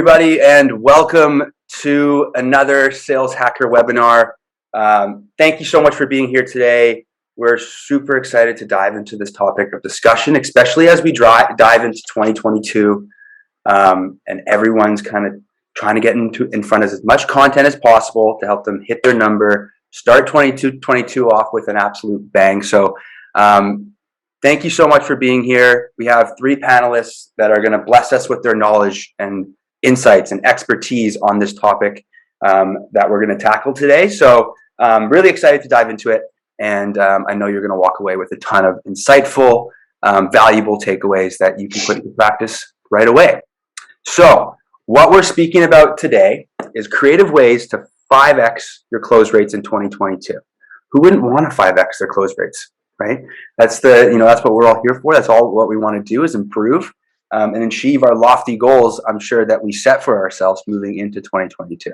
everybody, and welcome to another Sales Hacker webinar. Thank you so much for being here today. We're super excited to dive into this topic of discussion, especially as we dive into 2022, and everyone's kind of trying to get in front of as much content as possible to help them hit their number, start 2022 off with an absolute bang. So thank you so much for being here. We have three panelists that are going to bless us with their knowledge and insights and expertise on this topic that we're going to tackle today. So really excited to dive into it. And I know you're going to walk away with a ton of insightful, valuable takeaways that you can put into practice right away. So what we're speaking about today is creative ways to 5x your close rates in 2022. Who wouldn't want to 5x their close rates, right? That's that's what we're all here for. That's all what we want to do is improve and achieve our lofty goals, I'm sure, that we set for ourselves moving into 2022.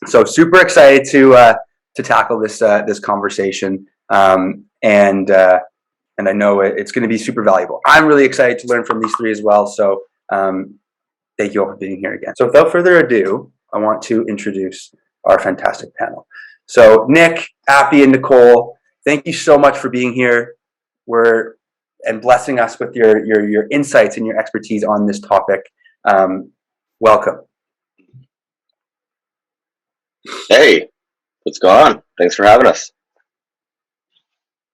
So super excited to tackle this conversation, and I know it's going to be super valuable. I'm really excited to learn from these three as well. So thank you all for being here again. So without further ado, I want to introduce our fantastic panel. So Nick, Appy, and Nicole, thank you so much for being here. And blessing us with your insights and your expertise on this topic. Welcome. Hey, what's going on? Thanks for having us.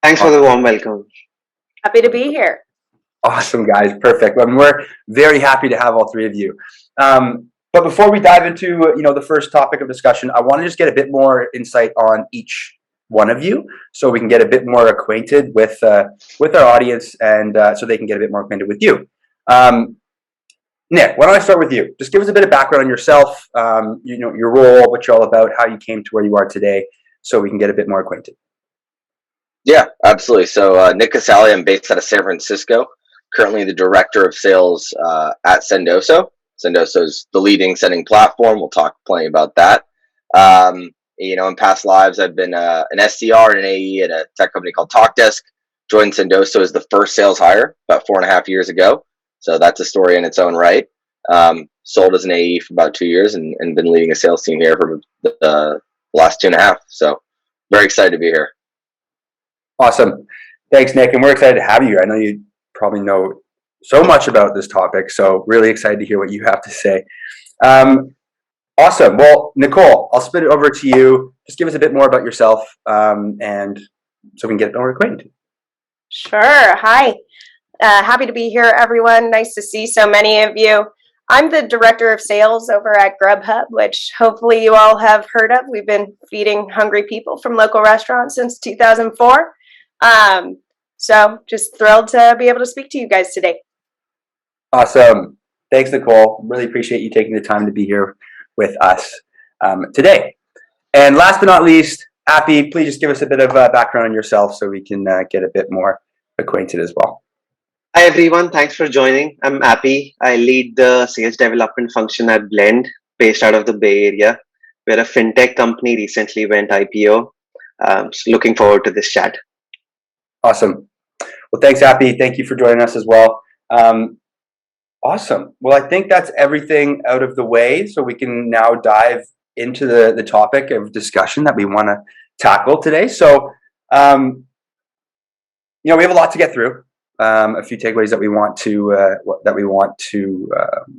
Thanks for the warm welcome. Happy to be here. Awesome, guys. Perfect. Well, we're very happy to have all three of you. But before we dive into the first topic of discussion, I want to just get a bit more insight on each one of you, so we can get a bit more acquainted with our audience, and so they can get a bit more acquainted with you. Nick, why don't I start with you? Just give us a bit of background on yourself, your role, what you're all about, how you came to where you are today, so we can get a bit more acquainted. Yeah, absolutely. So Nick Casale, I'm based out of San Francisco, currently the director of sales at Sendoso. Sendoso is the leading sending platform. We'll talk plenty about that. In past lives, I've been an SDR and an AE at a tech company called TalkDesk. Joined Sendoso as the first sales hire about 4.5 years ago. So that's a story in its own right. Sold as an AE for about 2 years and been leading a sales team here for the last 2.5. So very excited to be here. Awesome. Thanks, Nick. And we're excited to have you. I know you probably know so much about this topic, so really excited to hear what you have to say. Awesome. Well, Nicole, I'll spit it over to you. Just give us a bit more about yourself, and so we can get more acquainted. Sure. Hi. Happy to be here, everyone. Nice to see so many of you. I'm the director of sales over at Grubhub, which hopefully you all have heard of. We've been feeding hungry people from local restaurants since 2004. So just thrilled to be able to speak to you guys today. Awesome. Thanks, Nicole. Really appreciate you taking the time to be here with us today. And last but not least, Appy, please just give us a bit of background on yourself so we can get a bit more acquainted as well. Hi everyone, thanks for joining. I'm Appy. I lead the sales development function at Blend, based out of the Bay Area. We're a fintech company, recently went IPO. So looking forward to this chat. Awesome. Well, thanks, Appy. Thank you for joining us as well. Awesome. Well, I think that's everything out of the way, so we can now dive into the topic of discussion that we want to tackle today. So, we have a lot to get through. A few takeaways that we want to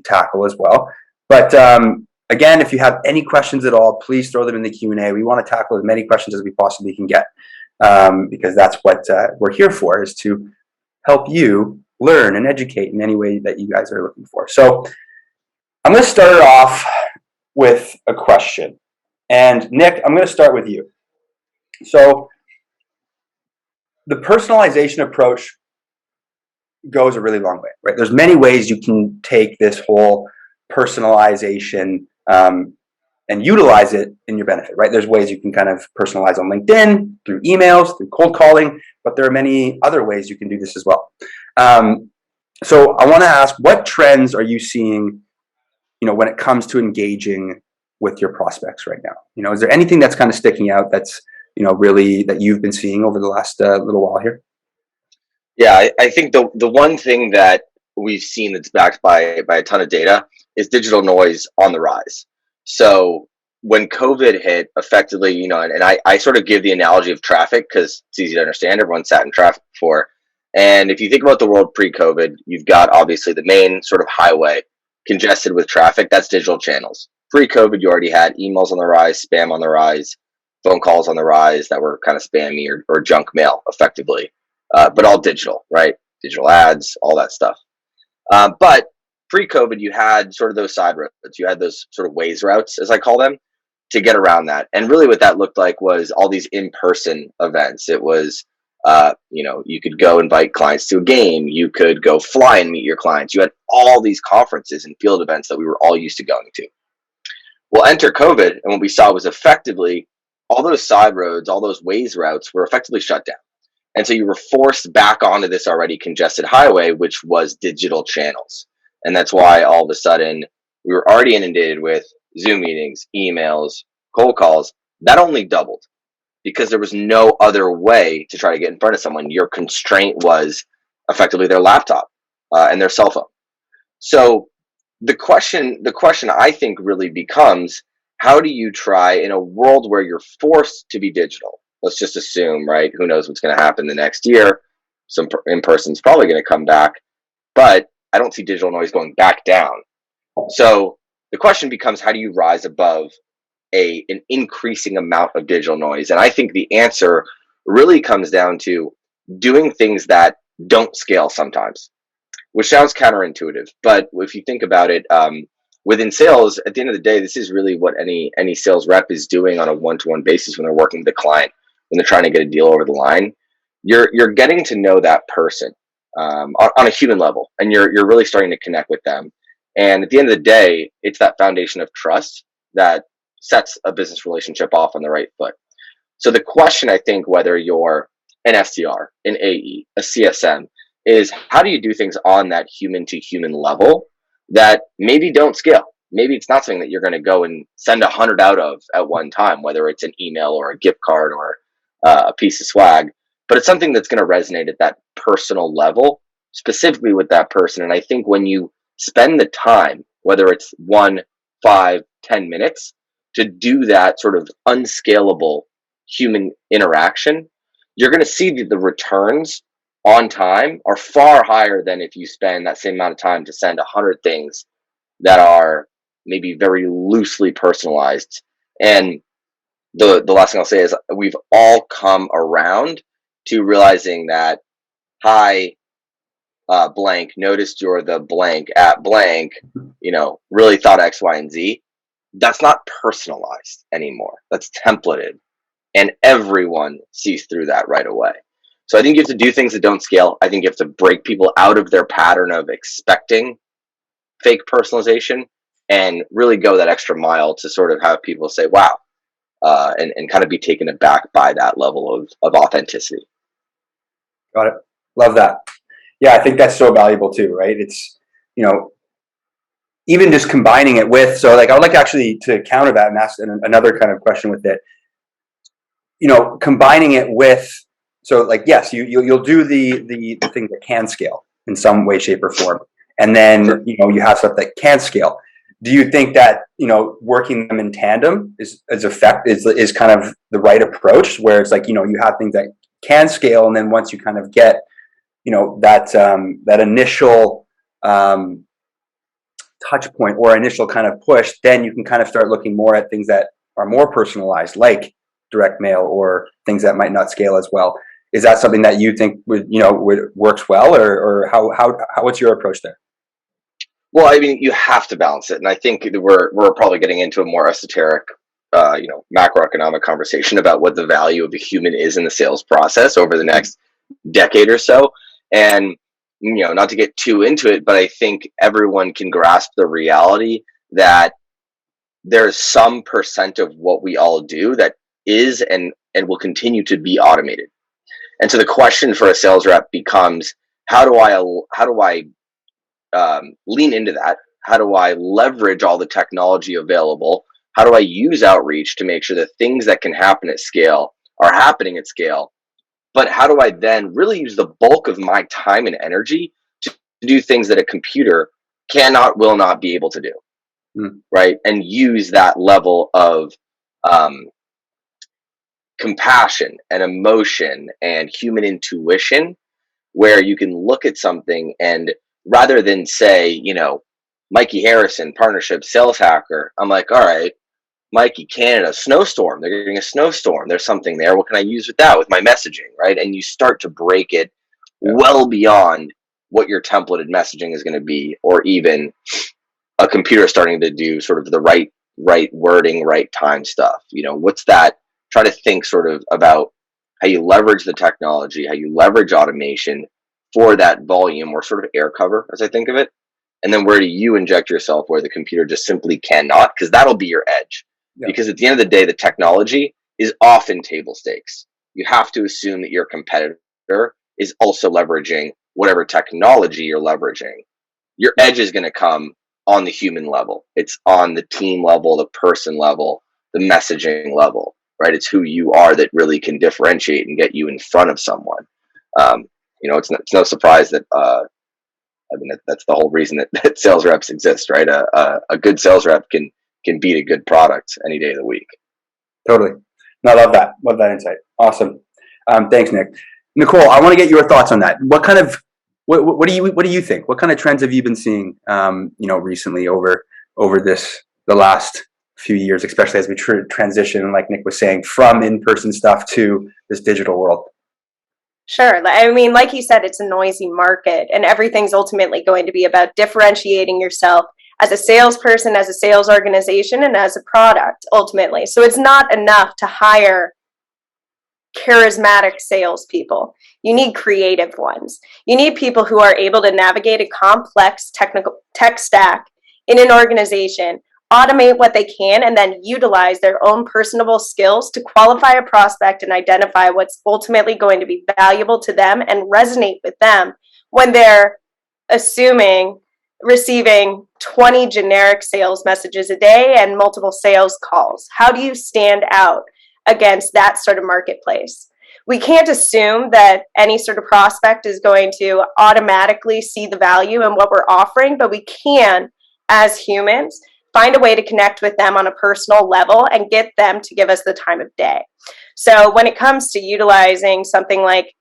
tackle as well. But again, if you have any questions at all, please throw them in the Q&A. We want to tackle as many questions as we possibly can get, because that's what we're here for, is to help you learn and educate in any way that you guys are looking for. So I'm going to start it off with a question. And Nick, I'm going to start with you. So the personalization approach goes a really long way, right? There's many ways you can take this whole personalization and utilize it in your benefit, right? There's ways you can kind of personalize on LinkedIn, through emails, through cold calling, but there are many other ways you can do this as well. So I want to ask, what trends are you seeing, when it comes to engaging with your prospects right now? Is there anything that's kind of sticking out that's, really that you've been seeing over the last little while here? Yeah, I think the one thing that we've seen that's backed by a ton of data is digital noise on the rise. So when COVID hit, effectively, you know, and I sort of give the analogy of traffic because it's easy to understand. Everyone sat in traffic before. And if you think about the world pre-COVID, you've got obviously the main sort of highway congested with traffic. That's digital channels. Pre-COVID, you already had emails on the rise, spam on the rise, phone calls on the rise that were kind of spammy or junk mail, effectively, but all digital, right? Digital ads, all that stuff. But pre-COVID, you had sort of those side roads. You had those sort of ways routes, as I call them, to get around that. And really, what that looked like was all these in-person events. It was, you know, you could go invite clients to a game. You could go fly and meet your clients. You had all these conferences and field events that we were all used to going to. Well, enter COVID, and what we saw was effectively all those side roads, all those ways routes were effectively shut down. And so you were forced back onto this already congested highway, which was digital channels. And that's why all of a sudden we were already inundated with Zoom meetings, emails, cold calls. That only doubled because there was no other way to try to get in front of someone. Your constraint was effectively their laptop and their cell phone. So the question I think really becomes, how do you try in a world where you're forced to be digital? Let's just assume, right? Who knows what's going to happen the next year? Some in person's probably going to come back, but I don't see digital noise going back down. So the question becomes, how do you rise above an increasing amount of digital noise? And I think the answer really comes down to doing things that don't scale sometimes, which sounds counterintuitive. But if you think about it, within sales, at the end of the day, this is really what any sales rep is doing on a one-to-one basis when they're working with the client, when they're trying to get a deal over the line. You're getting to know that person on a human level, and you're really starting to connect with them. And at the end of the day, it's that foundation of trust that sets a business relationship off on the right foot. So the question, I think, whether you're an SDR, an AE, a CSM, is how do you do things on that human to human level that maybe don't scale? Maybe it's not something that you're going to go and send 100 out of at one time, whether it's an email or a gift card or a piece of swag, but it's something that's going to resonate at that personal level, specifically with that person. And I think when you spend the time, whether it's 1, 5, 10 minutes, to do that sort of unscalable human interaction, you're going to see the returns on time are far higher than if you spend that same amount of time to send 100 things that are maybe very loosely personalized. And the last thing I'll say is we've all come around to realizing that, hi, blank, noticed you're the blank at blank, you know, really thought X, Y, and Z. That's not personalized anymore. That's templated. And everyone sees through that right away. So I think you have to do things that don't scale. I think you have to break people out of their pattern of expecting fake personalization and really go that extra mile to sort of have people say, wow, and kind of be taken aback by that level of authenticity. Got it. Love that. Yeah, I think that's so valuable too, right? It's, you know, even just combining it with, so like I would like actually to counter that and ask another kind of question with it. You know, combining it with, so like, yes, you'll do the thing that can scale in some way, shape, or form. And then, you know, you have stuff that can't scale. Do you think that, you know, working them in tandem is kind of the right approach, where it's like, you know, you have things that can scale, and then once you kind of get, you know, that initial touch point or initial kind of push, then you can kind of start looking more at things that are more personalized, like direct mail, or things that might not scale as well. Is that something that you think works well, or how what's your approach there? Well, I mean, you have to balance it, and I think we're probably getting into a more esoteric, macroeconomic conversation about what the value of the human is in the sales process over the next decade or so. And you know, not to get too into it, but I think everyone can grasp the reality that there's some percent of what we all do that is and will continue to be automated. And so the question for a sales rep becomes, how do I lean into that? How do I leverage all the technology available? How do I use outreach to make sure that things that can happen at scale are happening at scale? But how do I then really use the bulk of my time and energy to do things that a computer cannot, will not be able to do. Mm. Right. And use that level of compassion and emotion and human intuition, where you can look at something and rather than say, Mikey Harrison, partnership sales hacker, I'm like, all right, Mikey, Canada, snowstorm. They're getting a snowstorm. There's something there. What can I use with that, with my messaging, right? And you start to break it well beyond what your templated messaging is going to be, or even a computer starting to do sort of the right wording, right time stuff. What's that? Try to think sort of about how you leverage the technology, how you leverage automation for that volume or sort of air cover, as I think of it. And then where do you inject yourself where the computer just simply cannot? Because that'll be your edge. Yeah. Because at the end of the day, the technology is often table stakes. You have to assume that your competitor is also leveraging whatever technology you're leveraging. Your edge is going to come on the human level. It's on the team level, the person level, the messaging level, right? It's who you are that really can differentiate and get you in front of someone. It's no surprise that, that's the whole reason that sales reps exist, right? A good sales rep can beat a good product any day of the week. Totally. No, I love that. Love that insight. Awesome. Thanks, Nick. Nicole, I want to get your thoughts on that. What do you think? What kind of trends have you been seeing, recently over the last few years, especially as we transition, like Nick was saying, from in-person stuff to this digital world? Sure. I mean, like you said, it's a noisy market, and everything's ultimately going to be about differentiating yourself as a salesperson, as a sales organization, and as a product, ultimately. So it's not enough to hire charismatic salespeople. You need creative ones. You need people who are able to navigate a complex technical tech stack in an organization, automate what they can, and then utilize their own personable skills to qualify a prospect and identify what's ultimately going to be valuable to them and resonate with them when they're receiving 20 generic sales messages a day and multiple sales calls. How do you stand out against that sort of marketplace? We can't assume that any sort of prospect is going to automatically see the value in what we're offering, but we can, as humans, find a way to connect with them on a personal level and get them to give us the time of day. So when it comes to utilizing something like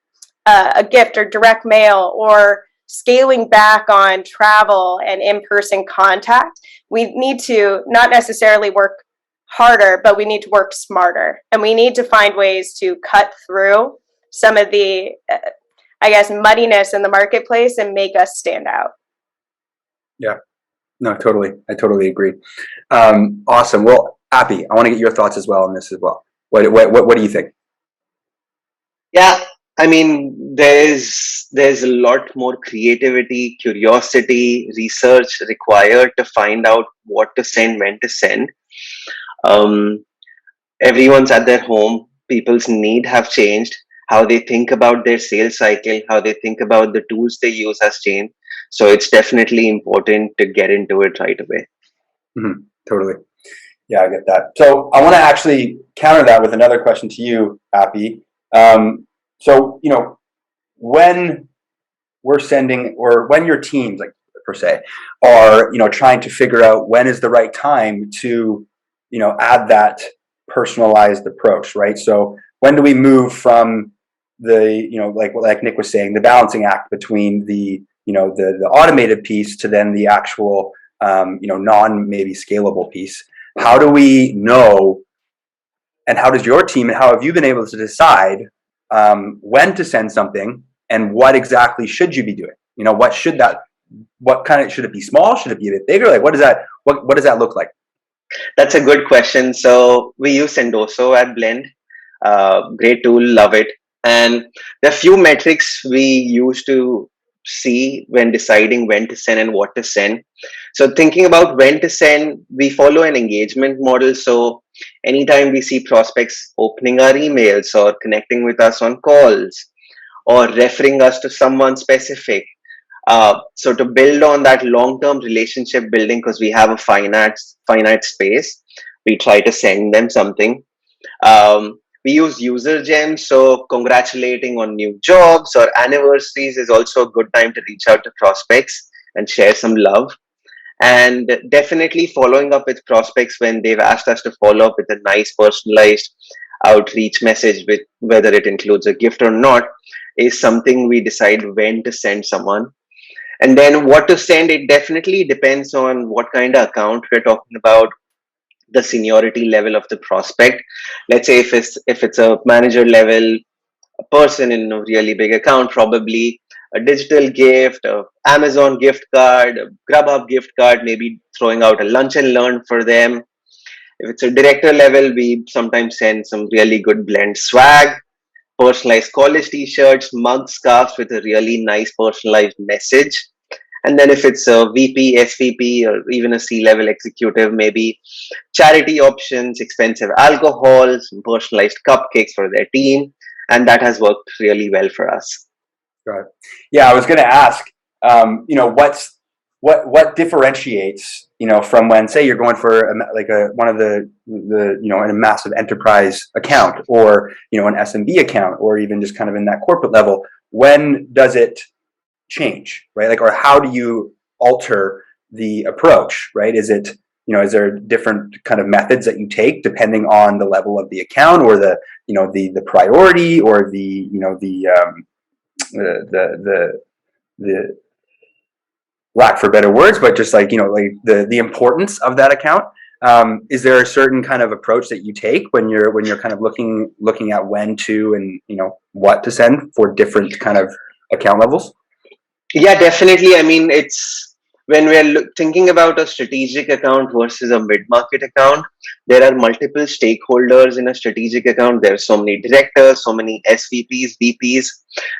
a gift or direct mail, or scaling back on travel and in-person contact, we need to not necessarily work harder, but we need to work smarter. And we need to find ways to cut through some of the, muddiness in the marketplace and make us stand out. Yeah. No, totally. I totally agree. Awesome. Well, Appy, I want to get your thoughts as well on this as well. What do you think? Yeah, I mean, there's a lot more creativity, curiosity, research required to find out what to send, when to send. Everyone's at their home. People's need have changed. How they think about their sales cycle, how they think about the tools they use has changed. So it's definitely important to get into it right away. Mm-hmm. Totally. Yeah, I get that. So I want to actually counter that with another question to you, Appy. So, when we're sending, or when your teams, like per se, are, trying to figure out when is the right time to, add that personalized approach, right? So when do we move from the, like Nick was saying, the balancing act between the, the automated piece to then the actual, maybe scalable piece? How do we know, and how does your team, and how have you been able to decide when to send something, and what exactly should you be doing? What kind of, should it be small? Should it be a bit bigger? Like, what does that look like? That's a good question. So we use Sendoso at Blend. Great tool, love it. And there are few metrics we use to see when deciding when to send and what to send. So thinking about when to send, we follow an engagement model. So anytime we see prospects opening our emails or connecting with us on calls or referring us to someone specific, so to build on that long-term relationship building, because we have a finite space, we try to send them something. We use user gems, so congratulating on new jobs or anniversaries is also a good time to reach out to prospects and share some love. and definitely following up with prospects when they've asked us to follow up with a nice personalized outreach message, with whether it includes a gift or not, is something we decide when to send someone. And then what to send, it definitely depends on what kind of account we're talking about, the seniority level of the prospect. Let's say if it's a manager level person in a really big account, probably a digital gift, a Amazon gift card, a Grubhub gift card, maybe throwing out a lunch and learn for them. If it's a director level, we sometimes send some really good blend swag, personalized college t-shirts, mugs, scarves with a really nice personalized message. And then if it's a VP, SVP, or even a C-level executive, maybe charity options, expensive alcohol, some personalized cupcakes for their team. And that has worked really well for us. Got it. Yeah, I was going to ask, what differentiates, from when, say, you're going for one of the in a massive enterprise account, or an SMB account, or even just kind of in that corporate level. When does it change, right? Like, or how do you alter the approach, right? Is it, is there different kind of methods that you take depending on the level of the account, or the priority, or the lack for better words, but just like the importance of that account. Is there a certain kind of approach that you take when you're kind of looking at when to, and what to send for different kind of account levels? Yeah, definitely. I mean, it's when we're thinking about a strategic account versus a mid-market account, there are multiple stakeholders in a strategic account. There are so many directors, so many SVPs, VPs.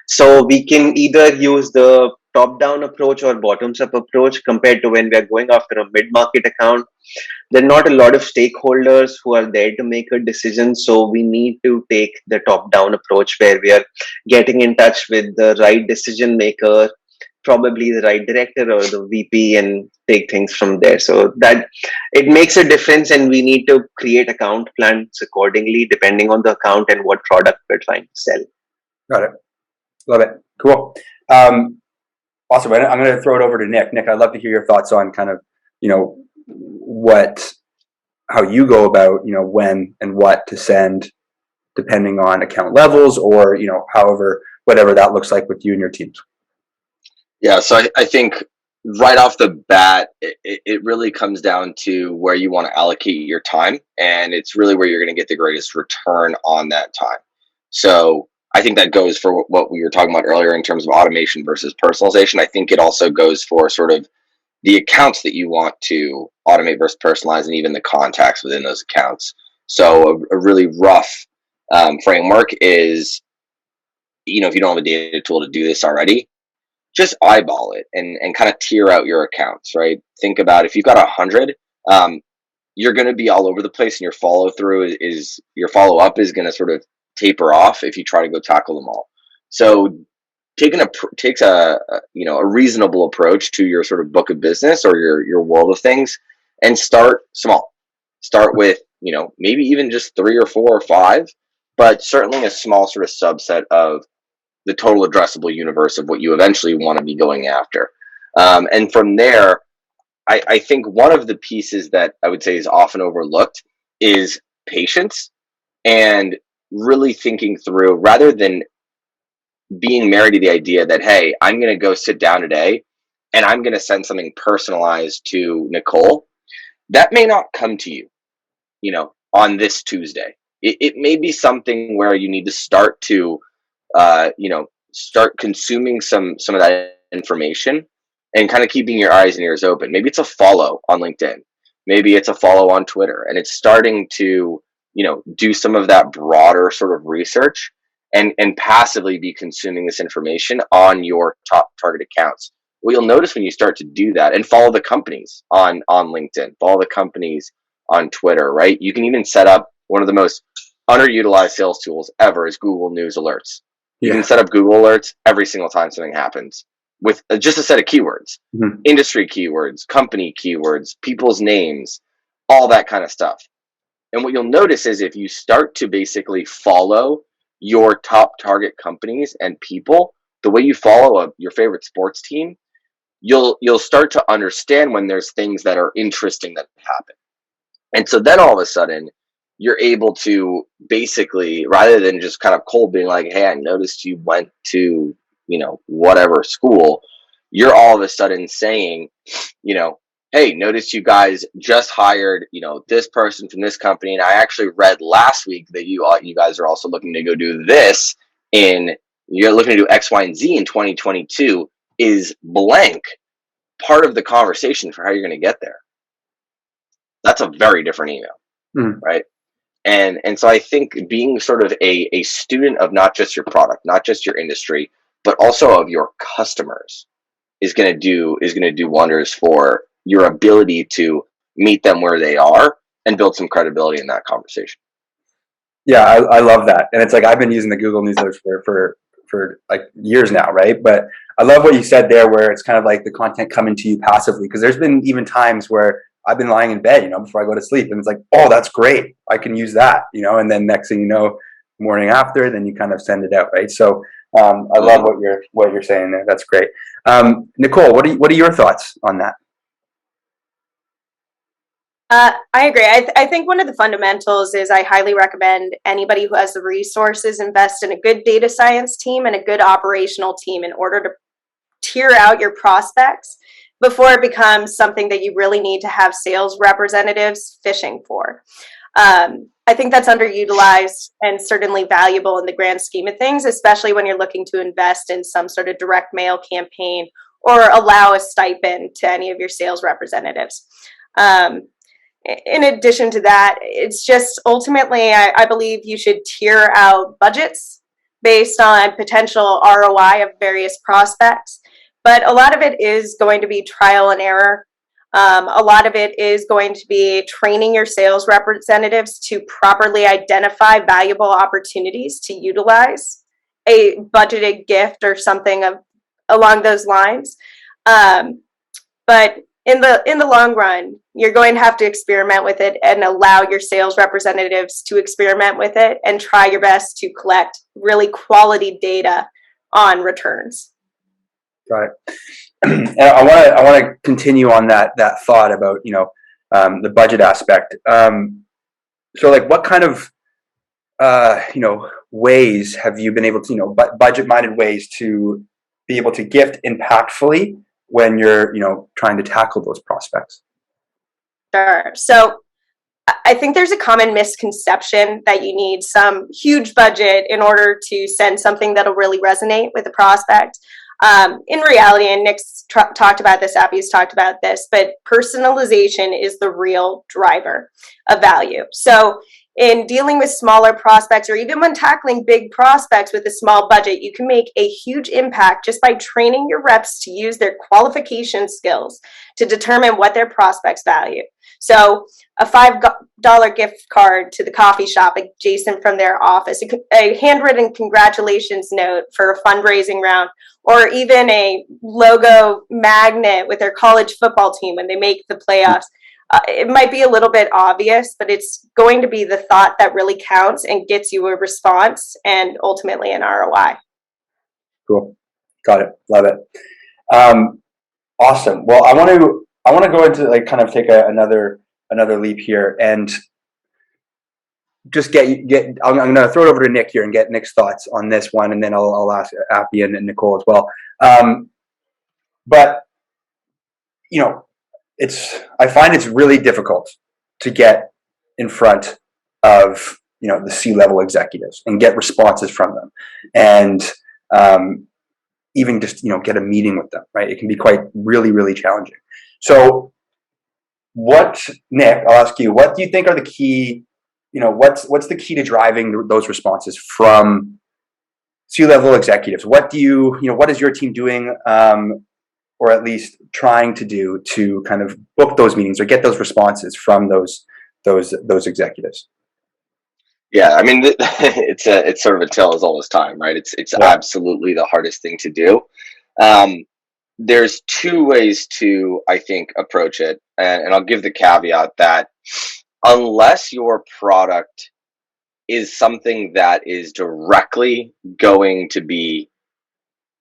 So we can either use the top-down approach or bottoms-up approach, compared to when we're going after a mid-market account. There are not a lot of stakeholders who are there to make a decision. So we need to take the top-down approach, where we are getting in touch with the right decision maker, probably the right director or the VP, and take things from there. So that it makes a difference, and we need to create account plans accordingly, depending on the account and what product we're trying to sell. Got it. Love it. Cool. Awesome. I'm going to throw it over to Nick. Nick, I'd love to hear your thoughts on kind of, how you go about, when and what to send, depending on account levels, or, whatever that looks like with you and your teams. Yeah, so I think right off the bat, it really comes down to where you want to allocate your time, and it's really where you're going to get the greatest return on that time. So I think that goes for what we were talking about earlier in terms of automation versus personalization. I think it also goes for sort of the accounts that you want to automate versus personalize, and even the contacts within those accounts. So a really rough framework is, if you don't have a data tool to do this already, just eyeball it and kind of tier out your accounts, right? Think about, if you've got 100, you're going to be all over the place, and your follow up is going to sort of taper off if you try to go tackle them all. So takes a reasonable approach to your sort of book of business, or your world of things, and start small. Start with, maybe even just 3 or 4 or 5, but certainly a small sort of subset of the total addressable universe of what you eventually want to be going after. And from there, I think one of the pieces that I would say is often overlooked is patience, and really thinking through, rather than being married to the idea that, hey, I'm going to go sit down today and I'm going to send something personalized to Nicole. That may not come to you, on this Tuesday. It may be something where you need to start to start consuming some of that information, and kind of keeping your eyes and ears open. Maybe it's a follow on LinkedIn. Maybe it's a follow on Twitter, and it's starting to, do some of that broader sort of research, and passively be consuming this information on your top target accounts. What you'll notice when you start to do that, and follow the companies on LinkedIn, follow the companies on Twitter, right? You can even set up one of the most underutilized sales tools ever is Google News Alerts. You can set up Google Alerts every single time something happens with just a set of keywords, industry keywords, company keywords, people's names, all that kind of stuff. And what you'll notice is, if you start to basically follow your top target companies and people, the way you follow your favorite sports team, you'll start to understand when there's things that are interesting that happen. And so then all of a sudden, you're able to basically, rather than just kind of cold being like, hey, I noticed you went to, whatever school, you're all of a sudden saying, hey, notice you guys just hired, this person from this company. And I actually read last week that you guys are also looking to go do this you're looking to do X, Y, and Z in 2022 is blank part of the conversation for how you're going to get there. That's a very different email, right? And so I think being sort of a student of not just your product, not just your industry, but also of your customers is going to do wonders for your ability to meet them where they are and build some credibility in that conversation. Yeah, I love that, and it's like I've been using the Google newsletters for like years now, right? But I love what you said there, where it's kind of like the content coming to you passively, because there's been even times where I've been lying in bed, before I go to sleep, and it's like, oh, that's great, I can use that, and then next thing you know, morning after, then you kind of send it out, right? So I love what you're saying there. That's great. Nicole, what are your thoughts on that? I agree. I think one of the fundamentals is I highly recommend anybody who has the resources invest in a good data science team and a good operational team in order to tier out your prospects before it becomes something that you really need to have sales representatives fishing for. I think that's underutilized and certainly valuable in the grand scheme of things, especially when you're looking to invest in some sort of direct mail campaign or allow a stipend to any of your sales representatives. In addition to that, it's just ultimately, I believe you should tier out budgets based on potential ROI of various prospects. But a lot of it is going to be trial and error. A lot of it is going to be training your sales representatives to properly identify valuable opportunities to utilize a budgeted gift or something along those lines. But in the long run, you're going to have to experiment with it and allow your sales representatives to experiment with it and try your best to collect really quality data on returns. Got it. And I want to continue on that thought about the budget aspect. So like, what kind of ways have you been able to budget-minded ways to be able to gift impactfully when you're trying to tackle those prospects? Sure. So I think there's a common misconception that you need some huge budget in order to send something that'll really resonate with the prospect. In reality, and Nick's talked about this, Appy's talked about this, but personalization is the real driver of value. So in dealing with smaller prospects, or even when tackling big prospects with a small budget, you can make a huge impact just by training your reps to use their qualification skills to determine what their prospects value. So a $5 gift card to the coffee shop adjacent from their office, a handwritten congratulations note for a fundraising round, or even a logo magnet with their college football team when they make the playoffs. It might be a little bit obvious, but it's going to be the thought that really counts and gets you a response and ultimately an ROI. Cool. Got it. Love it. Awesome. Well, I want to go into like kind of take another leap here and just get. I'm going to throw it over to Nick here and get Nick's thoughts on this one, and then I'll ask Appy and Nicole as well. But I find it's really difficult to get in front of the C-level executives and get responses from them, and even just get a meeting with them. Right? It can be quite really challenging. So, Nick? I'll ask you. What do you think are the key? What's the key to driving those responses from C-level executives? What is your team doing? Or at least trying to do to kind of book those meetings or get those responses from those executives? Yeah, I mean, it's sort of a tale as old as time, right? It's absolutely the hardest thing to do. There's two ways to, I think, approach it, and I'll give the caveat that unless your product is something that is directly going to be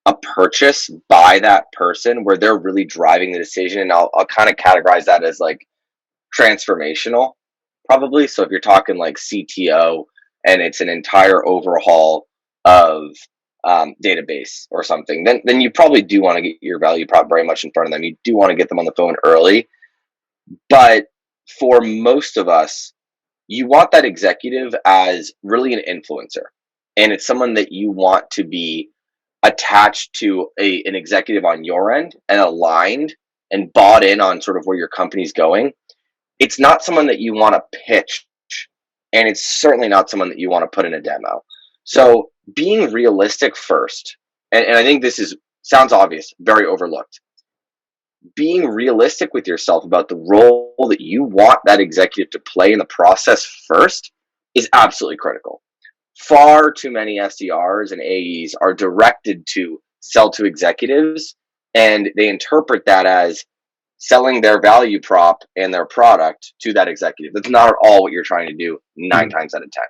a purchase by that person where they're really driving the decision. And I'll kind of categorize that as like transformational, probably. So if you're talking like CTO and it's an entire overhaul of database or something, then you probably do want to get your value prop very much in front of them. You do want to get them on the phone early. But for most of us, you want that executive as really an influencer. And it's someone that you want to be attached to an executive on your end and aligned and bought in on sort of where your company's going. It's not someone that you want to pitch, and it's certainly not someone that you want to put in a demo. So being realistic first, and I think this sounds obvious, very overlooked. Being realistic with yourself about the role that you want that executive to play in the process first is absolutely critical. Far too many SDRs and AEs are directed to sell to executives, and they interpret that as selling their value prop and their product to that executive. That's not at all what you're trying to do 9 times out of 10.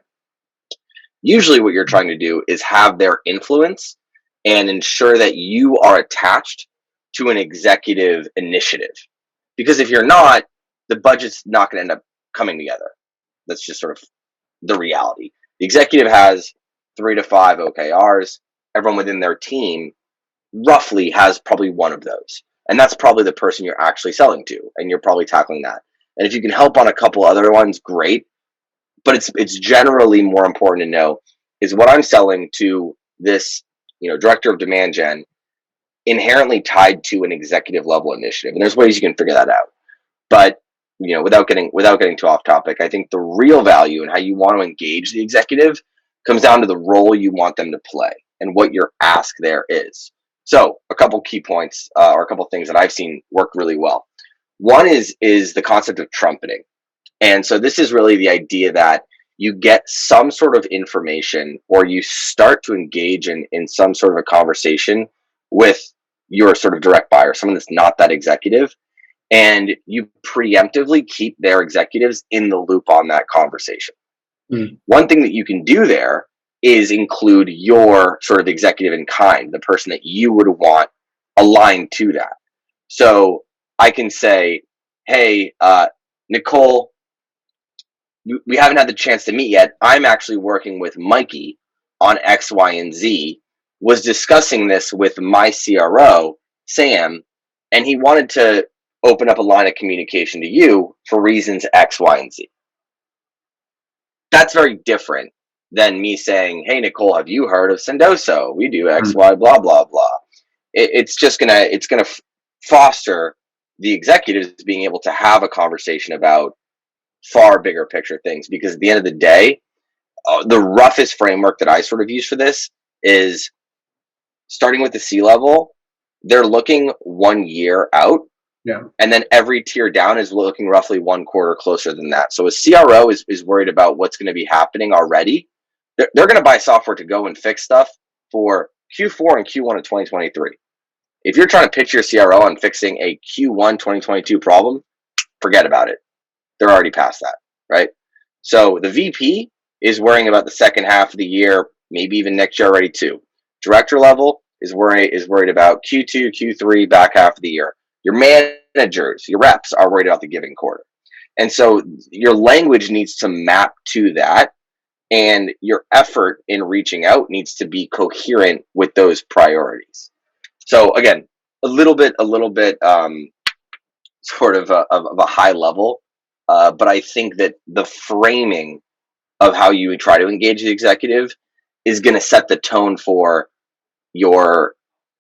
Usually what you're trying to do is have their influence and ensure that you are attached to an executive initiative. Because if you're not, the budget's not going to end up coming together. That's just sort of the reality. The executive has 3 to 5 OKRs. Everyone within their team roughly has probably one of those. And that's probably the person you're actually selling to, and you're probably tackling that. And if you can help on a couple other ones, great. But it's generally more important to know is what I'm selling to this, director of demand gen inherently tied to an executive level initiative. And there's ways you can figure that out. But without getting too off topic, I think the real value and how you want to engage the executive comes down to the role you want them to play and what your ask there is. So a couple key points or a couple things that I've seen work really well. One is the concept of trumpeting. And so this is really the idea that you get some sort of information or you start to engage in some sort of a conversation with your sort of direct buyer, someone that's not that executive, and you preemptively keep their executives in the loop on that conversation. One thing that you can do there is include your sort of executive in kind, the person that you would want aligned to that. So I can say, hey, Nicole, we haven't had the chance to meet yet. I'm actually working with Mikey on X, Y, and Z, was discussing this with my CRO, Sam, and he wanted to open up a line of communication to you for reasons X, Y, and Z. That's very different than me saying, hey, Nicole, have you heard of Sendoso? We do X, Y, blah, blah, blah. It's gonna foster the executives being able to have a conversation about far bigger picture things, because at the end of the day, the roughest framework that I sort of use for this is starting with the C-level. They're looking 1 year out. Yeah. And then every tier down is looking roughly 1 quarter closer than that. So a CRO is worried about what's going to be happening already. They're going to buy software to go and fix stuff for Q4 and Q1 of 2023. If you're trying to pitch your CRO on fixing a Q1 2022 problem, forget about it. They're already past that, right? So the VP is worrying about the second half of the year, maybe even next year already too. Director level is worried about Q2, Q3, back half of the year. Your managers, your reps are worried about the giving quarter. And so your language needs to map to that, and your effort in reaching out needs to be coherent with those priorities. So again, a little bit sort of a high level, but I think that the framing of how you would try to engage the executive is going to set the tone for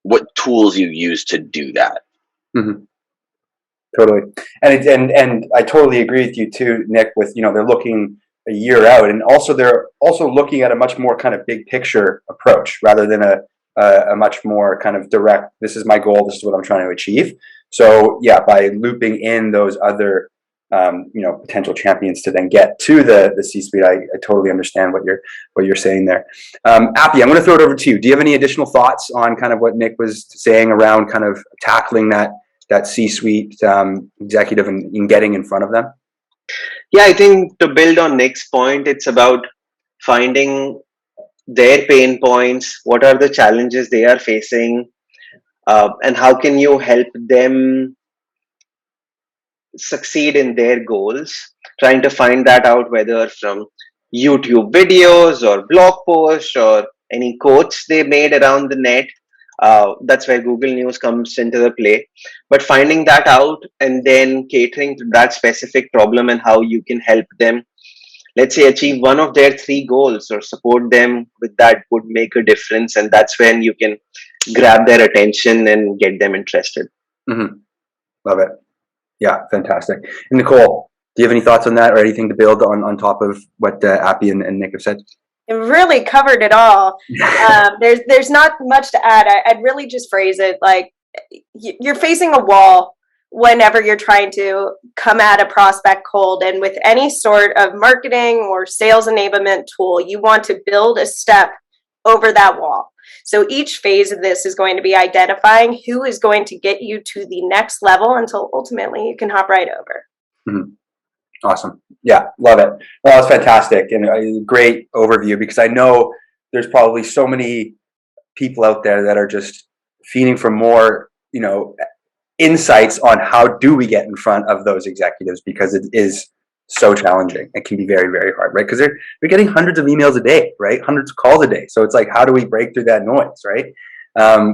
what tools you use to do that. Mm-hmm. Totally. And I totally agree with you too, Nick, with, they're looking a year out, and also they're also looking at a much more kind of big picture approach rather than a much more kind of direct, this is my goal, this is what I'm trying to achieve. So yeah, by looping in those other, potential champions to then get to the C-suite, I totally understand what you're saying there. Appy, I'm going to throw it over to you. Do you have any additional thoughts on kind of what Nick was saying around kind of tackling that C-suite executive and getting in front of them? Yeah, I think to build on Nick's point, it's about finding their pain points, what are the challenges they are facing, and how can you help them succeed in their goals. Trying to find that out, whether from YouTube videos or blog posts or any quotes they made around the net. That's where Google News comes into the play. But finding that out and then catering to that specific problem and how you can help them, let's say, achieve one of their three goals or support them with that would make a difference. And that's when you can grab their attention and get them interested. Mm-hmm. Love it. Yeah, fantastic. And Nicole, do you have any thoughts on that or anything to build on top of what Appy and Nick have said? It really covered it all. There's not much to add. I'd really just phrase it like you're facing a wall whenever you're trying to come at a prospect cold. And with any sort of marketing or sales enablement tool, you want to build a step over that wall. So each phase of this is going to be identifying who is going to get you to the next level until ultimately you can hop right over. Mm-hmm. Awesome. Yeah, love it. Well, that's fantastic and a great overview, because I know there's probably so many people out there that are just feeding for more, insights on how do we get in front of those executives, because it is so challenging. It can be very, very hard, right? Because they're getting hundreds of emails a day, right? Hundreds of calls a day. So it's like, how do we break through that noise, right?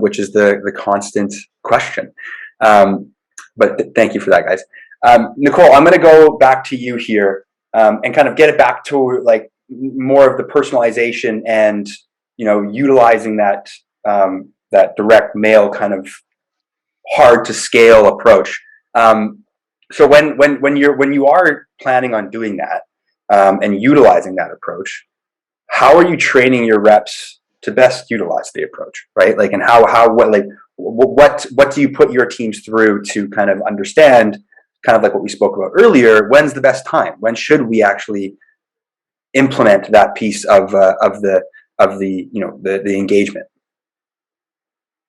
Which is the constant question. But thank you for that, guys. Nicole, I'm going to go back to you here and kind of get it back to like more of the personalization and utilizing that that direct mail kind of hard to scale approach. So when you are planning on doing that and utilizing that approach, how are you training your reps to best utilize the approach, right? Like, and what do you put your teams through to kind of understand, kind of like what we spoke about earlier, when's the best time? When should we actually implement that piece of the engagement?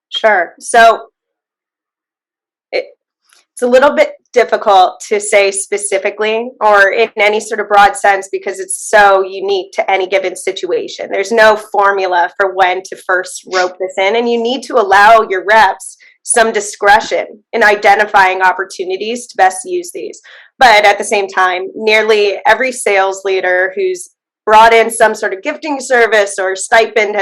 Sure. So it's a little bit difficult to say specifically or in any sort of broad sense because it's so unique to any given situation. There's no formula for when to first rope this in, and you need to allow your reps some discretion in identifying opportunities to best use these. But at the same time, nearly every sales leader who's brought in some sort of gifting service or stipend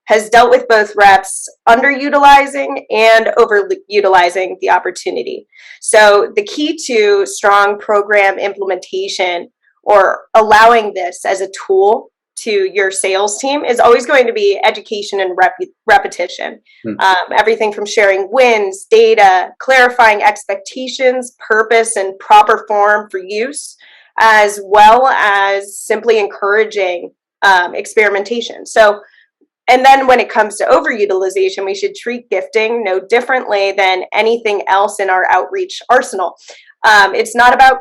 has dealt with both reps underutilizing and overutilizing the opportunity. So the key to strong program implementation or allowing this as a tool to your sales team is always going to be education and repetition. Everything from sharing wins, data, clarifying expectations, purpose, and proper form for use, as well as simply encouraging experimentation. And then when it comes to overutilization, we should treat gifting no differently than anything else in our outreach arsenal. It's not about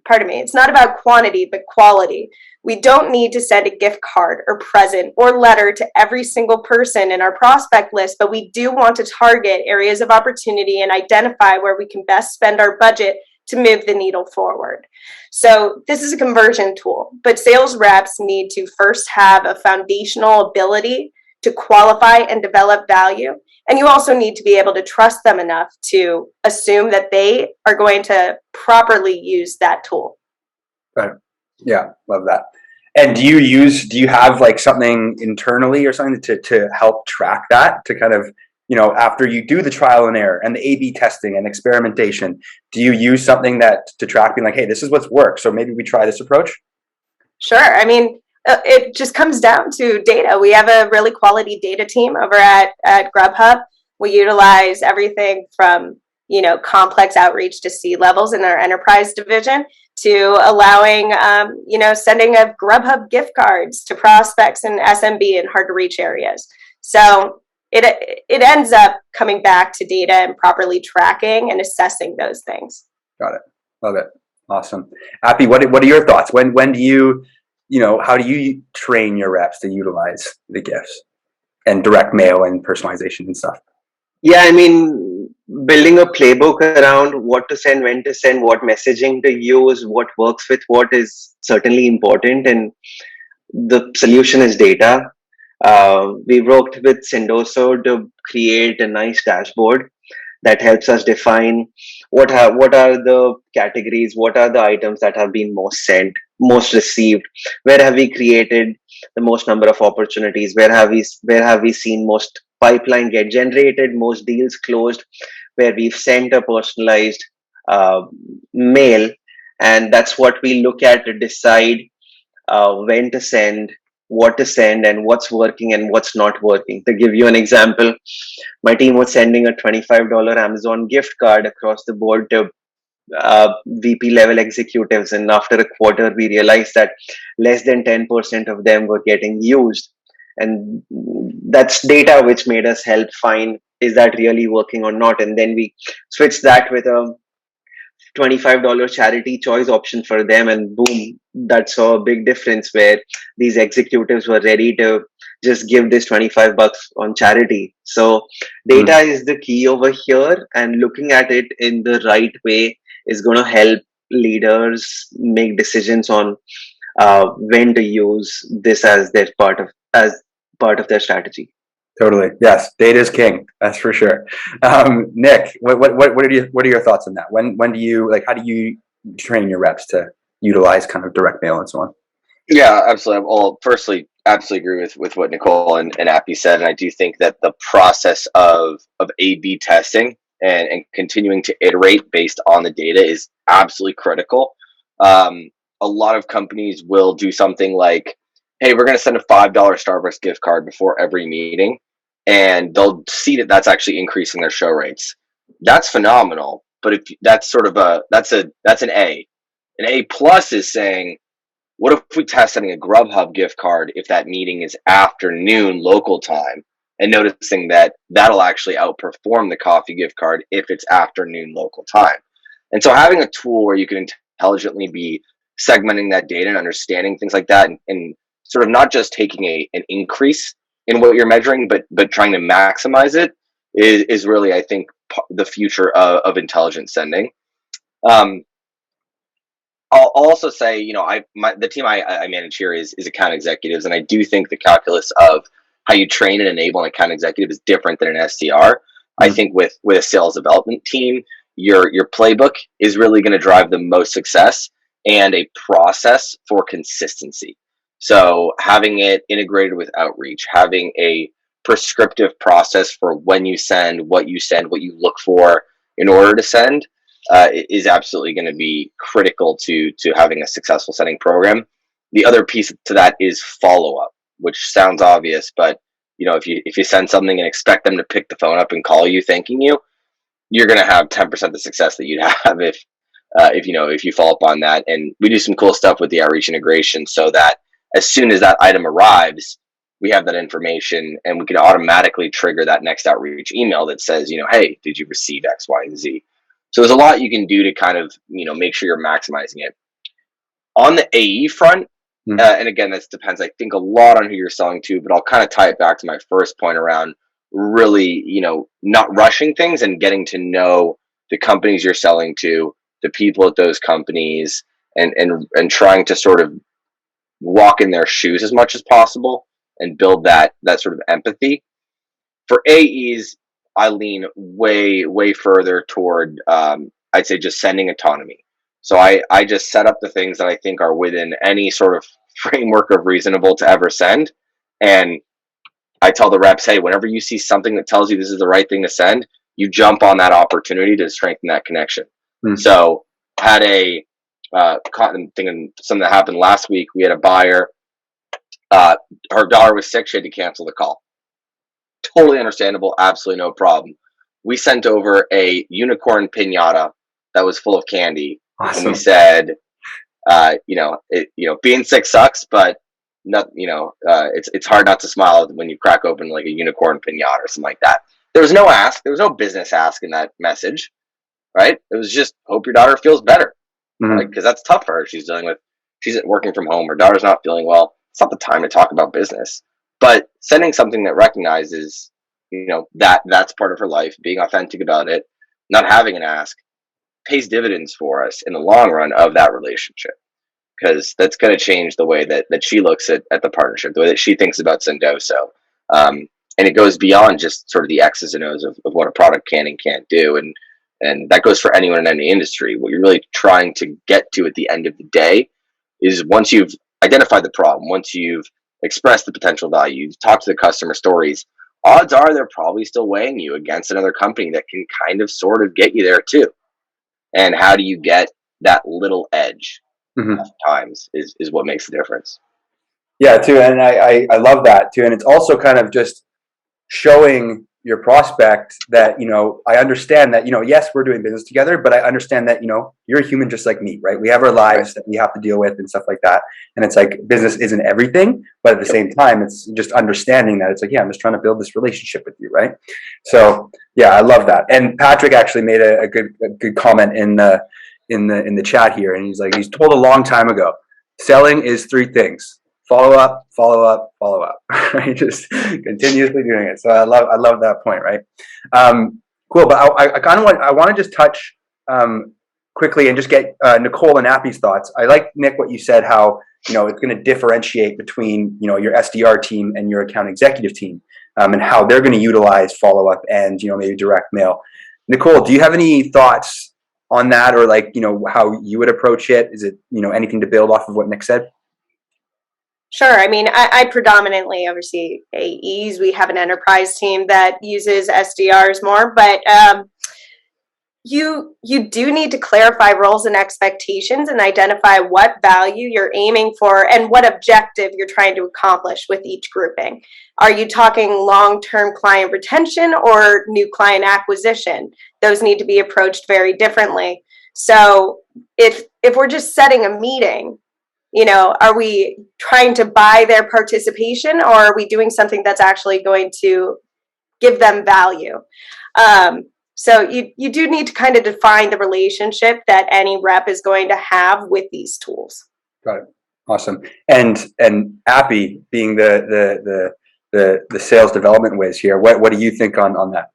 it's not about quantity, but quality. We don't need to send a gift card or present or letter to every single person in our prospect list, but we do want to target areas of opportunity and identify where we can best spend our budget to move the needle forward. So this is a conversion tool, but sales reps need to first have a foundational ability to qualify and develop value. And you also need to be able to trust them enough to assume that they are going to properly use that tool. Right. Yeah, love that. And do you have like something internally or something to help track that, to kind of, after you do the trial and error and the A/B testing and experimentation, do you use something that to track, being like, hey, this is what's worked, so maybe we try this approach? Sure. I mean, it just comes down to data. We have a really quality data team over at Grubhub. We utilize everything from, complex outreach to C-levels in our enterprise division to allowing, sending of Grubhub gift cards to prospects in SMB in hard to reach areas. So it ends up coming back to data and properly tracking and assessing those things. Got it. Love it. Awesome. Appy, what are your thoughts? When do you, how do you train your reps to utilize the gifts and direct mail and personalization and stuff? Yeah, I mean, building a playbook around what to send, when to send, what messaging to use, what works with what is certainly important. And The solution is data. We worked with Sendoso to create a nice dashboard that helps us define what are the categories, what are the items that have been most sent, most received, where have we created the most number of opportunities, where have we seen most pipeline get generated, most deals closed, where we've sent a personalized uh, mail, and that's what we look at to decide when to send, what to send, and what's working and what's not working. To give you an example, my team was sending a $25 Amazon gift card across the board to VP level executives, and after a quarter, we realized that less than 10% of them were getting used. And that's data which made us help find, is that really working or not? And then we switched that with a $25 charity choice option for them, and boom, that saw a big difference where these executives were ready to just give this 25 bucks on charity. So data is the key over here, and looking at it in the right way is going to help leaders make decisions on when to use this as their part of their strategy. Totally. Yes. Data is king. That's for sure. Nick, what are your thoughts on that? When do you, like, how do you train your reps to utilize kind of direct mail and so on? Yeah, absolutely. Well, firstly, absolutely agree with what Nicole and Appy said. And I do think that the process of A/B testing and continuing to iterate based on the data is absolutely critical. A lot of companies will do something like, hey, we're going to send a $5 Starbucks gift card before every meeting. And they'll see that that's actually increasing their show rates. That's phenomenal. But if that's sort of that's an A. An A plus is saying, what if we test sending a Grubhub gift card if that meeting is afternoon local time, and noticing that that'll actually outperform the coffee gift card if it's afternoon local time? And so having a tool where you can intelligently be segmenting that data and understanding things like that, and sort of not just taking an increase in what you're measuring, but trying to maximize it is really, I think, the future of intelligent sending. Um, I'll also say, the team I manage here is account executives, and I do think the calculus of how you train and enable an account executive is different than an SDR. I think with a sales development team, your playbook is really going to drive the most success, and a process for consistency. So having it integrated with outreach, having a prescriptive process for when you send, what you look for in order to send, is absolutely going to be critical to having a successful sending program. The other piece to that is follow up, which sounds obvious, but if you send something and expect them to pick the phone up and call you thanking you, you're going to have 10% the success that you'd have if you follow up on that. And we do some cool stuff with the outreach integration, so that as soon as that item arrives, we have that information, and we can automatically trigger that next outreach email that says, hey, did you receive X, Y, and Z? So there's a lot you can do to kind of, make sure you're maximizing it. On the AE front, and again, this depends, I think, a lot on who you're selling to, but I'll kind of tie it back to my first point around really, not rushing things and getting to know the companies you're selling to, the people at those companies, and trying to sort of walk in their shoes as much as possible and build that sort of empathy. For AEs, I lean way further toward, I'd say, just sending autonomy. So I just set up the things that I think are within any sort of framework of reasonable to ever send. And I tell the reps, hey, whenever you see something that tells you this is the right thing to send, you jump on that opportunity to strengthen that connection. So had I'm thinking something that happened last week. We had a buyer, her daughter was sick. She had to cancel the call. Totally understandable. Absolutely no problem. We sent over a unicorn pinata that was full of candy. Awesome. And we said, being sick sucks, but it's hard not to smile when you crack open like a unicorn pinata or something like that. There was no ask. There was no business ask in that message, right? It was just, hope your daughter feels better, right? Because that's tough for her. She's working from home. Her daughter's not feeling well. It's not the time to talk about business. But sending something that recognizes, that's part of her life, being authentic about it, not having an ask, pays dividends for us in the long run of that relationship. because that's going to change the way that she looks at the partnership, the way that she thinks about Sendoso. And it goes beyond just sort of the X's and O's of what a product can and can't do. And that goes for anyone in any industry. What you're really trying to get to at the end of the day is, once you've identified the problem, once you've expressed the potential value, you've talked to the customer stories, odds are they're probably still weighing you against another company that can kind of sort of get you there too. And how do you get that little edge times is what makes the difference. Yeah, too. And I love that too. And it's also kind of just showing your prospect that, I understand that, yes, we're doing business together, but I understand that, you're a human just like me, right? We have our lives that we have to deal with and stuff like that. And it's like, business isn't everything, but at the same time, it's just understanding that it's like, yeah, I'm just trying to build this relationship with you, right? So yeah, I love that. And Patrick actually made a good comment in the chat here. And he's told a long time ago, selling is 3 things: follow up, follow up, follow up. Right? Just continuously doing it. So I love that point, right? Cool. But I want to just touch quickly and just get Nicole and Appy's thoughts. I like, Nick, what you said, how it's going to differentiate between your SDR team and your account executive team, and how they're going to utilize follow up and maybe direct mail. Nicole, do you have any thoughts on that, or how you would approach it? Is it anything to build off of what Nick said? Sure. I mean, I predominantly oversee AEs. We have an enterprise team that uses SDRs more, but you do need to clarify roles and expectations and identify what value you're aiming for and what objective you're trying to accomplish with each grouping. Are you talking long-term client retention or new client acquisition? Those need to be approached very differently. So if we're just setting a meeting, are we trying to buy their participation, or are we doing something that's actually going to give them value? So you do need to kind of define the relationship that any rep is going to have with these tools. Got it. Awesome. And Appy, being the sales development whiz here, what do you think on that?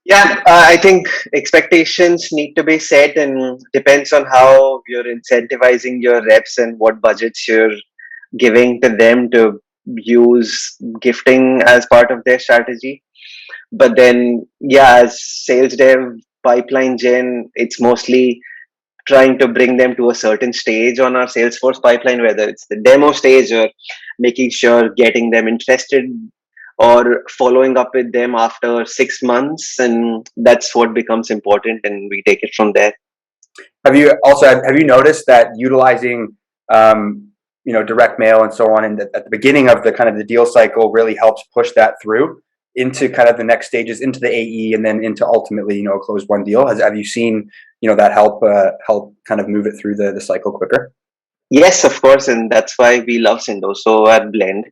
Yeah, I think expectations need to be set, and depends on how you're incentivizing your reps and what budgets you're giving to them to use gifting as part of their strategy. But then, yeah, as sales dev, pipeline gen, it's mostly trying to bring them to a certain stage on our Salesforce pipeline, whether it's the demo stage or making sure getting them interested or following up with them after 6 months. And that's what becomes important, and we take it from there. Have you noticed that utilizing direct mail and so on, and at the beginning of the deal cycle really helps push that through into kind of the next stages, into the AE, and then into ultimately close one deal? Have you seen that help kind of move it through the cycle quicker? Yes, of course, and that's why we love Sendoso at Blend.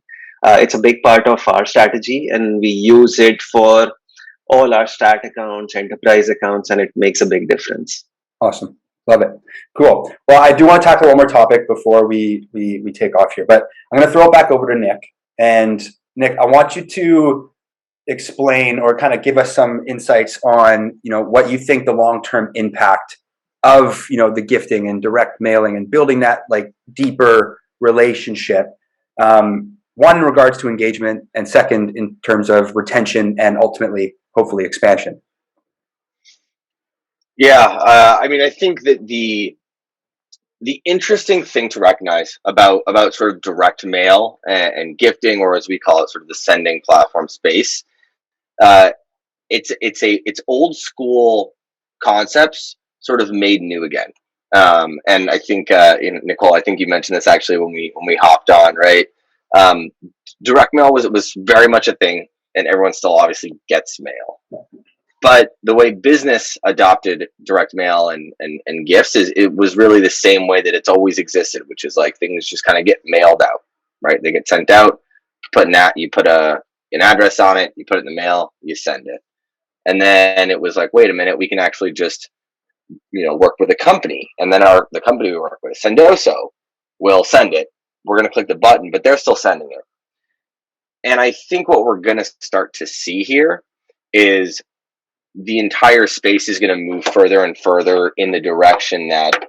It's a big part of our strategy, and we use it for all our strat accounts, enterprise accounts, and it makes a big difference. Awesome. Love it. Cool. Well, I do want to tackle one more topic before we take off here, but I'm going to throw it back over to Nick. And Nick, I want you to explain or kind of give us some insights on, what you think the long-term impact of, the gifting and direct mailing and building that deeper relationship. One, in regards to engagement, and second, in terms of retention and ultimately, hopefully, expansion. Yeah, I mean, I think that the interesting thing to recognize about sort of direct mail and gifting, or as we call it, sort of the sending platform space, it's old school concepts sort of made new again. And I think Nicole, I think you mentioned this actually when we hopped on, right? Direct mail was very much a thing, and everyone still obviously gets mail. But the way business adopted direct mail and gifts is it was really the same way that it's always existed, which is like things just kind of get mailed out, right? They get sent out, you put an address on it, you put it in the mail, you send it. And then it was like, wait a minute, we can actually just work with a company, and then the company we work with, Sendoso, will send it. We're going to click the button, but they're still sending it. And I think what we're going to start to see here is the entire space is going to move further and further in the direction that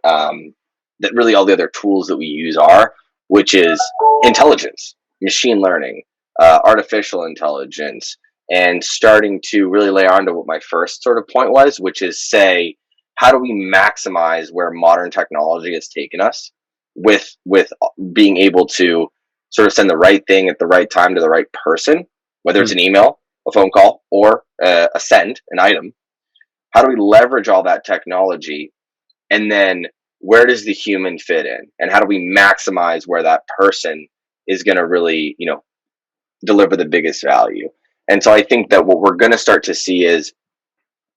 that really all the other tools that we use are, which is intelligence, machine learning, artificial intelligence, and starting to really lay on to what my first sort of point was, which is say, how do we maximize where modern technology has taken us with being able to sort of send the right thing at the right time to the right person, whether it's an email, a phone call, or a send, an item. How do we leverage all that technology, and then where does the human fit in, and how do we maximize where that person is going to really, deliver the biggest value? And so I think that what we're going to start to see is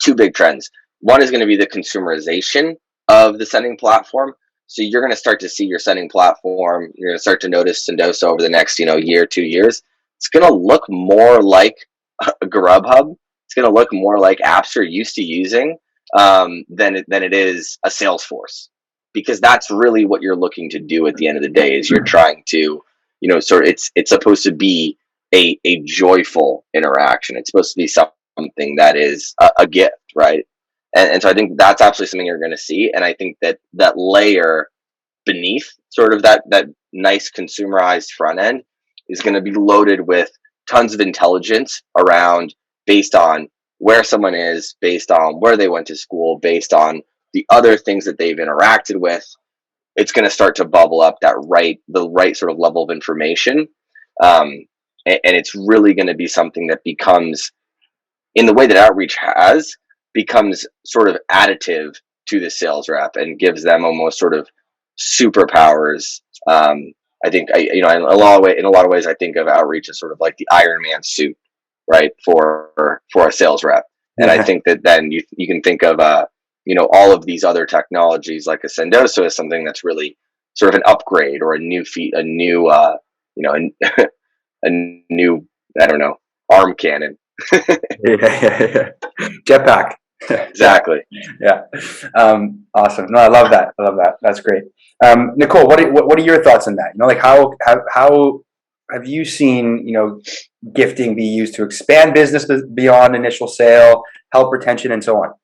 two big trends. One is going to be the consumerization of the sending platform. So you're going to start to see your sending platform. You're going to start to notice Sendoso over the next, year, 2 years. It's going to look more like a Grubhub. It's going to look more like apps you're used to using than it is a Salesforce, because that's really what you're looking to do at the end of the day. Is you're trying to, it's supposed to be a joyful interaction. It's supposed to be something that is a gift, right? And so I think that's absolutely something you're going to see. And I think that layer beneath sort of that nice consumerized front end is going to be loaded with tons of intelligence around, based on where someone is, based on where they went to school, based on the other things that they've interacted with. It's going to start to bubble up the right sort of level of information. And it's really going to be something that becomes, in the way that outreach becomes sort of additive to the sales rep and gives them almost sort of superpowers. I think in a lot of ways, I think of outreach as sort of like the Iron Man suit, right, for a sales rep. And I think that then you can think of all of these other technologies like a Sendoso as something that's really sort of an upgrade or a new a new a new, I don't know, arm cannon. Yeah. Jetpack. Exactly. Yeah. Awesome. No, I love that. That's great. Nicole, what are your thoughts on that? Like how have you seen, gifting be used to expand business beyond initial sale, help retention, and so on?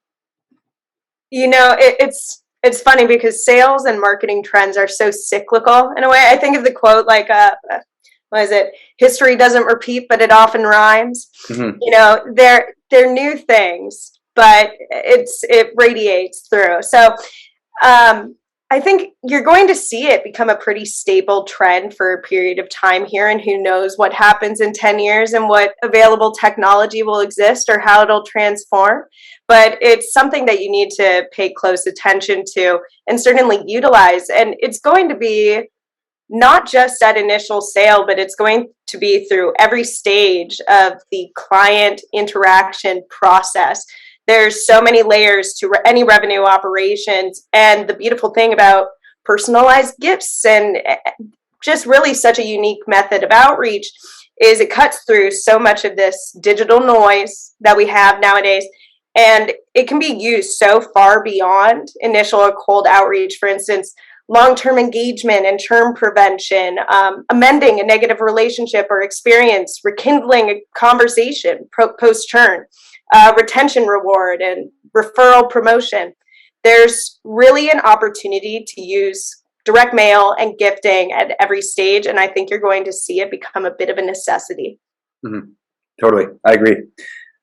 It's funny because sales and marketing trends are so cyclical in a way. I think of the quote like, what is it? History doesn't repeat, but it often rhymes. Mm-hmm. They're new things, but it radiates through. So I think you're going to see it become a pretty stable trend for a period of time here, and who knows what happens in 10 years and what available technology will exist or how it'll transform. But it's something that you need to pay close attention to and certainly utilize. And it's going to be not just at initial sale, but it's going to be through every stage of the client interaction process. There's so many layers to any revenue operations. And the beautiful thing about personalized gifts and just really such a unique method of outreach is it cuts through so much of this digital noise that we have nowadays. And it can be used so far beyond initial or cold outreach. For instance, long-term engagement and churn prevention, amending a negative relationship or experience, rekindling a conversation post-churn, retention reward, and referral promotion. There's really an opportunity to use direct mail and gifting at every stage, and I think you're going to see it become a bit of a necessity. Mm-hmm. Totally. I agree.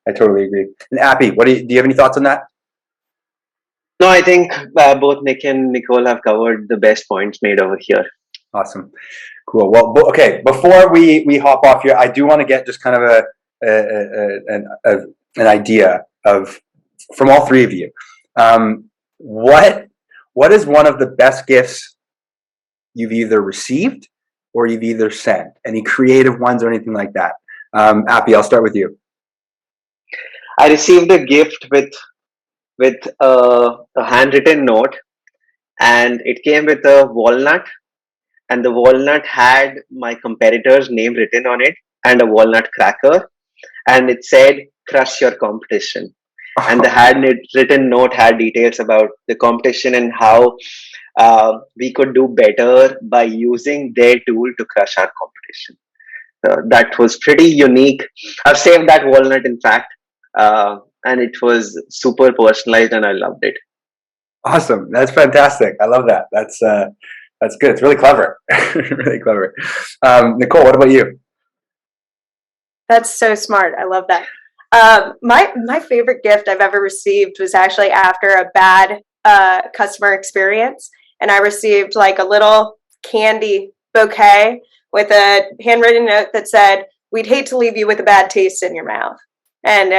I totally agree. And Appy, do you have any thoughts on that? No, I think both Nick and Nicole have covered the best points made over here. Awesome. Cool. Well, okay. Before we hop off here, I do want to get just kind of an idea from all three of you. What is one of the best gifts you've either received or you've either sent? Any creative ones or anything like that? Appy, I'll start with you. I received a gift with a handwritten note, and it came with a walnut, and the walnut had my competitor's name written on it and a walnut cracker, and it said, "Crush your competition." And the handwritten note had details about the competition and how we could do better by using their tool to crush our competition. That was pretty unique. I've saved that walnut, in fact, and it was super personalized, and I loved it. Awesome. That's fantastic. I love that. That's good. It's really clever. Really clever. Nicole, what about you? That's so smart. I love that. My favorite gift I've ever received was actually after a bad customer experience, and I received like a little candy bouquet with a handwritten note that said, "We'd hate to leave you with a bad taste in your mouth," and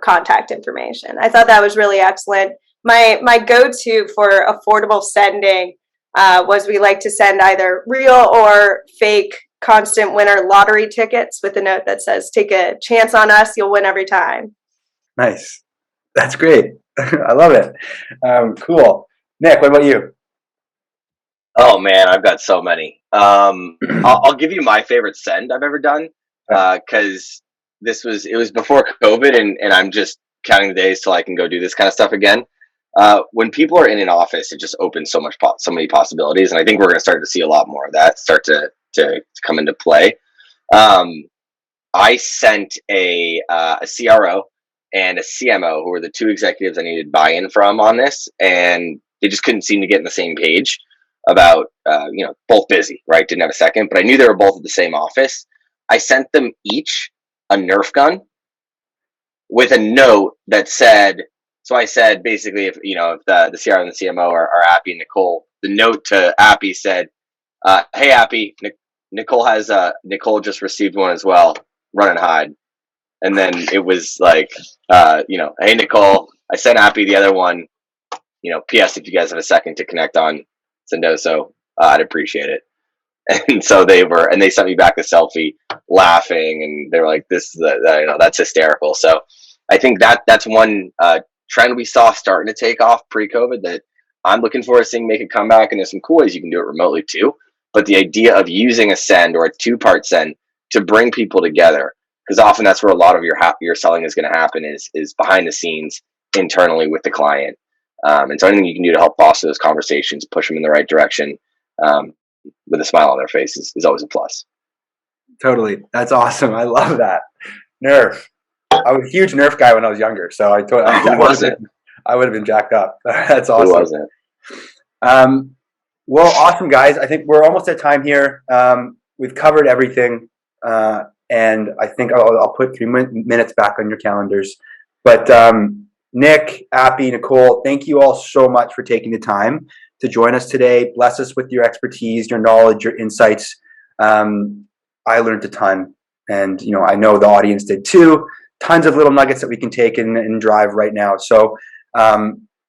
contact information. I thought that was really excellent. My go-to for affordable sending was we like to send either real or fake constant winner lottery tickets with a note that says, "Take a chance on us, you'll win every time." Nice. That's great. I love it. Cool. Nick, what about you? Oh man, I've got so many. I'll give you my favorite send I've ever done because it was before COVID, and I'm just counting the days till I can go do this kind of stuff again. When people are in an office, it just opens so many possibilities, and I think we're going to start to see a lot more of that start to come into play. Um, I sent a CRO and a CMO, who were the two executives I needed buy-in from on this, and they just couldn't seem to get in the same page about both busy, right? Didn't have a second, but I knew they were both at the same office. I sent them each a Nerf gun with a note that said. So I said basically, if the CRO and the CMO are Appy and Nicole, the note to Appy said, "Hey Appy, Nicole just received one as well. Run and hide." And then it was like, "Hey Nicole, I sent Appy the other one. P.S. If you guys have a second to connect on Sendoso, I'd appreciate it." And so they sent me back a selfie, laughing, and they were like, "This is that's hysterical." So I think that's one trend we saw starting to take off pre-COVID that I'm looking forward to seeing make a comeback. And there's some cool ways you can do it remotely too. But the idea of using a send or a two-part send to bring people together, because often that's where a lot of your selling is going to happen is behind the scenes internally with the client. And so anything you can do to help foster those conversations, push them in the right direction, with a smile on their face is always a plus. Totally. That's awesome. I love that. Nerf. I was a huge Nerf guy when I was younger, so I would have been jacked up. That's awesome. Who wasn't? Well, awesome, guys. I think we're almost at time here. We've covered everything, and I think I'll put 3 minutes back on your calendars. But Nick, Appy, Nicole, thank you all so much for taking the time to join us today. Bless us with your expertise, your knowledge, your insights. I learned a ton, and I know the audience did too. Tons of little nuggets that we can take and drive right now. So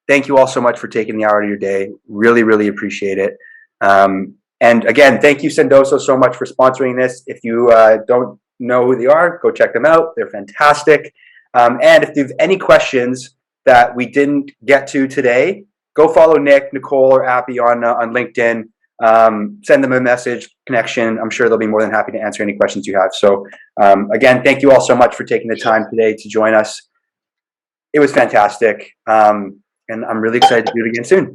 thank you all so much for taking the hour of your day. Really, really appreciate it. And again, thank you, Sendoso, so much for sponsoring this. If you don't know who they are, go check them out. They're fantastic. And if you have any questions that we didn't get to today, go follow Nick, Nicole, or Appy on LinkedIn. Send them a message, connection. I'm sure they'll be more than happy to answer any questions you have. So again, thank you all so much for taking the time today to join us. It was fantastic. And I'm really excited to do it again soon.